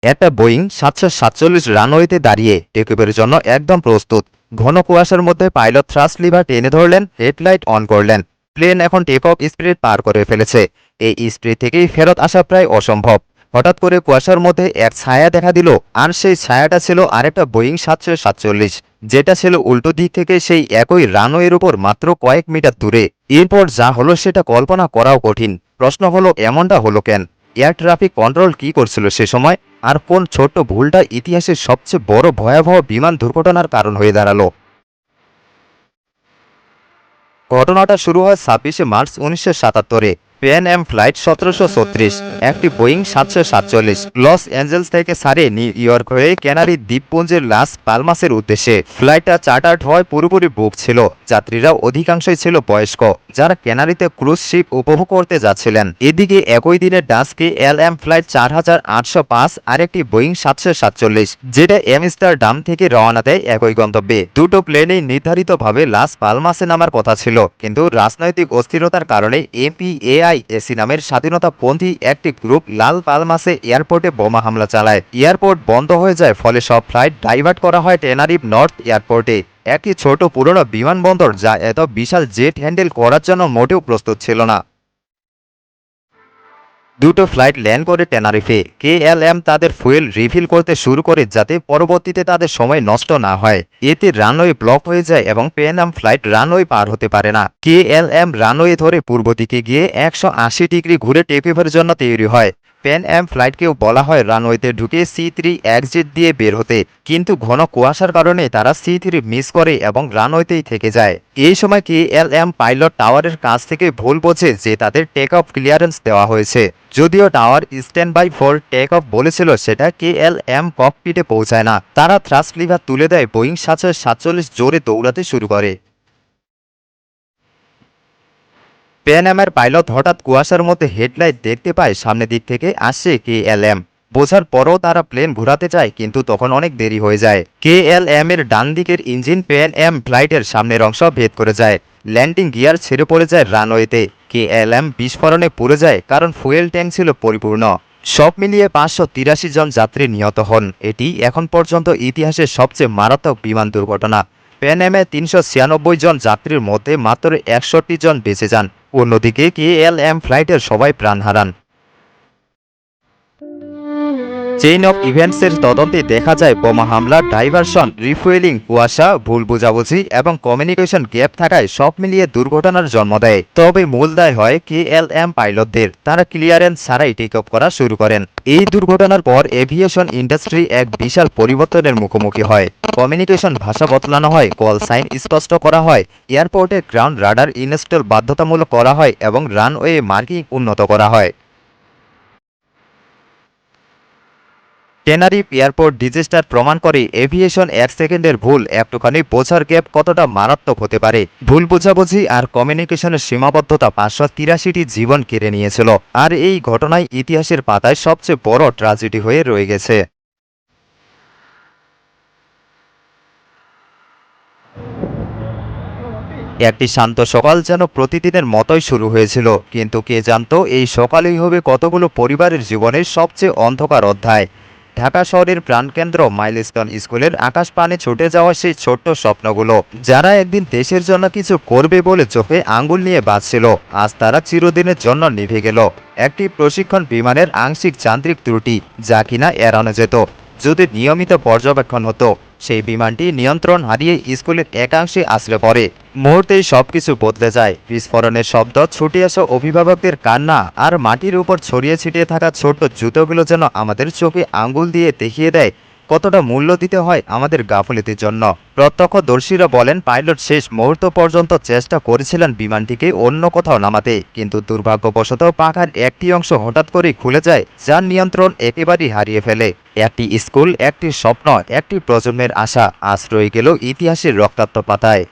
একটা বোয়িং ৭৪৭ রানওয়েতে দাঁড়িয়ে টেকঅফের জন্য একদম প্রস্তুত। ঘন কুয়াশার মধ্যে পাইলট থ্রাস্ট লিভার টেনে ধরলেন, হেডলাইট অন করলেন। প্লেন এখন টেক অফ স্পিড পার করে ফেলেছে। এই স্পিড থেকেই ফেরত আসা প্রায় অসম্ভব। হঠাৎ করে কুয়াশার মধ্যে এক ছায়া দেখা দিল, আর সেই ছায়াটা ছিল আরেকটা বোয়িং ৭৪৭, যেটা ছিল উল্টো দিক থেকে সেই একই রানওয়ের উপর মাত্র কয়েক মিটার দূরে। এরপর যা হলো সেটা কল্পনা করাও কঠিন। প্রশ্ন হলো, এমনটা হলো কেন? এয়ার ট্রাফিক কন্ট্রোল কি করছিল সে সময়? আর কোন ছোট্ট ভুলটা ইতিহাসের সবচেয়ে বড় ভয়াবহ বিমান দুর্ঘটনার কারণ হয়ে দাঁড়ালো? ঘটনাটা শুরু হয় ২৬শে মার্চ ১৯৭৭-এ। প্যান অ্যাম ফ্লাইট ১৭৩৬, একটি বোয়িং ৭৪৭ লস অ্যাঞ্জেলস থেকে ছাড়ে নিউ ইয়র্ক হয়ে ক্যানারি দ্বীপপুঞ্জের লাস পালমাসের উদ্দেশ্যে। ফ্লাইটটা চার্টার্ড হওয়ায় পুরোপুরি বুক ছিল। যাত্রীরা অধিকাংশই ছিল বয়স্ক, যারা ক্যানারিতে ক্রুজ শিপ উপভোগ করতে যাচ্ছিলেন। এদিকে একই দিনে ডাচকে এল ফ্লাইট ৪৮০৫ আরেকটি বোয়িং ৭৪৭, যেটা অ্যামস্টারডাম থেকে রওনা দেয় একই গন্তব্যে। দুটো প্লেনেই নির্ধারিতভাবে লাস পালমাসে নামার কথা ছিল, কিন্তু রাজনৈতিক অস্থিরতার কারণে এপিএআইএসি নামের স্বাধীনতাপন্থী একটি গ্রুপ লাল পালমাসে এয়ারপোর্টে বোমা হামলা চালায়। এয়ারপোর্ট বন্ধ হয়ে যায়, ফলে সব ফ্লাইট ডাইভার্ট করা হয় টেনারিফ নর্থ এয়ারপোর্টে, একটি ছোট পুরনো বিমানবন্দর যা এত বিশাল জেট হ্যান্ডেল করার জন্য মোটেও প্রস্তুত ছিল না। দুটো ফ্লাইট ল্যান্ড করে টেনারিফে। কেএলএম তাদের ফুয়েল রিফিল করতে শুরু করে, যাতে পরবর্তীতে তাদের সময় নষ্ট না হয়। এতে রানওয়ে ব্লক হয়ে যায় এবং প্যান অ্যাম ফ্লাইট রানওয়ে পার হতে পারে না। কেএলএম রানওয়ে ধরে পূর্ব দিকে গিয়ে ১৮০ ডিগ্রি ঘুরে টেকঅফের জন্য তৈরি হয়। প্যান অ্যাম ফ্লাইটকেও বলা হয় রানওয়েতে ঢুকে সি3 এক্সিট দিয়ে বের হতে, কিন্তু ঘন কুয়াশার কারণে তারা সি3 মিস করে এবং রানওয়েতেই থেকে যায়। এই সময় কেএলএম পাইলট টাওয়ারের কাছ থেকে ভুল বোঝে যে তাদের টেক অফ ক্লিয়ারেন্স দেওয়া হয়েছে। যদিও tower stand by for take off বলেছিল, সেটা কেএলএম ককপিটে পৌঁছায় না। তারা থ্রাস্ট লিভার তুলে দেয়, বোয়িং ৭৪৭ জোরে দৌড়াতে শুরু করে। প্যান অ্যামের পাইলট হঠাৎ কুয়াশার মধ্যে হেডলাইট দেখতে পায়, সামনে দিক থেকে আসছে কেএলএম। বোঝার পরও তারা প্লেন ঘুরাতে চায়, কিন্তু তখন অনেক দেরি হয়ে যায়। কেএলএম এর ডান দিকের ইঞ্জিন প্যান অ্যাম ফ্লাইটের সামনের অংশ ভেদ করে যায়। ল্যান্ডিং গিয়ার ছেড়ে পড়ে যায় রানওয়েতে। কেএলএম বিস্ফোরণে পুড়ে যায়, কারণ ফুয়েল ট্যাঙ্ক ছিল পরিপূর্ণ। সব মিলিয়ে ৫৮৩ জন যাত্রী নিহত হন। এটি এখন পর্যন্ত ইতিহাসের সবচেয়ে মারাত্মক বিমান দুর্ঘটনা। প্যান অ্যামে ৩৯৬ জন যাত্রীর মধ্যে মাত্র ৬১ জন বেঁচে যান। অন্যদিকে কেএলএম ফ্লাইটের সবাই প্রাণ হারান। চেইন অফ ইভেন্টসের তদন্তে দেখা যায়, বোমা হামলা, ডাইভারশন, রিফুয়েলিং, কুয়াশা, ভুল বোঝাবুঝি এবং কমিউনিকেশন গ্যাপ থাকায় সব মিলিয়ে দুর্ঘটনার জন্ম দেয়। তবে মূল দায় হয় কেএলএম পাইলটদের। তারা ক্লিয়ারেন্স ছাড়াই টেক অফ করা শুরু করেন। এই দুর্ঘটনার পর এভিয়েশন ইন্ডাস্ট্রি এক বিশাল পরিবর্তনের মুখোমুখি হয়। কমিউনিকেশন ভাষা বদলানো হয়, কল সাইন স্পষ্ট করা হয়, এয়ারপোর্টে গ্রাউন্ড রাডার ইনস্টল বাধ্যতামূলক করা হয় এবং রানওয়ে মার্কিং উন্নত করা হয়। টেনারিফ এয়ারপোর্ট ডিজাস্টার প্রমাণ করে এভিয়েশন ১ সেকেন্ডের ভুল, একটুখানি বোঝার গ্যাপ কতটা মারাত্মক হতে পারে। ভুল বোঝাবুঝি আর কমিউনিকেশনের সীমাবদ্ধতা ৫৮৩টি জীবন কেড়ে নিয়েছিল, আর এই ঘটনায় ইতিহাসের পাতায় সবচেয়ে বড় ট্র্যাজেডি হয়ে রয়ে গেছে। একটি শান্ত সকাল যেন প্রতিদিনের মতোই শুরু হয়েছিল, কিন্তু কে জানতো এই সকালেই হবে কতগুলো পরিবারের জীবনের সবচেয়ে অন্ধকার অধ্যায়। ঢাকা শহরের প্রাণকেন্দ্র মাইলস্টোন স্কুলের আকাশপানে ছুটে যাওয়া সেই ছোট্ট স্বপ্নগুলো, যারা একদিন দেশের জন্য কিছু করবে বলে চোখে আঙ্গুল নিয়ে বাঁচছিল, আজ তারা চিরদিনের জন্য নিভে গেল। একটি প্রশিক্ষণ বিমানের আংশিক যান্ত্রিক ত্রুটি, যা কিনা এড়ানো যেত যদি নিয়মিত পর্যবেক্ষণ হতো। সেই বিমানটি নিয়ন্ত্রণ হারিয়ে স্কুলের একাংশে আছড়ে পড়ে। মুহূর্তেই সবকিছু বদলে যায়। বিস্ফোরণের শব্দ, ছুটে আসা অভিভাবকদের কান্না, আর মাটির উপর ছড়িয়ে ছিটিয়ে থাকা ছোট্ট জুতোগুলো যেন আমাদের চোখে আঙ্গুল দিয়ে দেখিয়ে দেয় কতটা মূল্য দিতে হয় আমাদের গাফিলতির জন্য। প্রত্যক্ষদর্শীরা বলেন, পাইলট শেষ মুহূর্ত পর্যন্ত চেষ্টা করেছিলেন বিমানটিকে অন্য কোথাও নামাতে, কিন্তু দুর্ভাগ্যবশত পাখার একটি অংশ হঠাৎ করেই খুলে যায়, যার নিয়ন্ত্রণ একেবারেই হারিয়ে ফেলে। একটি স্কুল, একটি স্বপ্ন, একটি প্রজন্মের আশা আজ রয়ে গেল ইতিহাসের রক্তাক্ত পাতায়।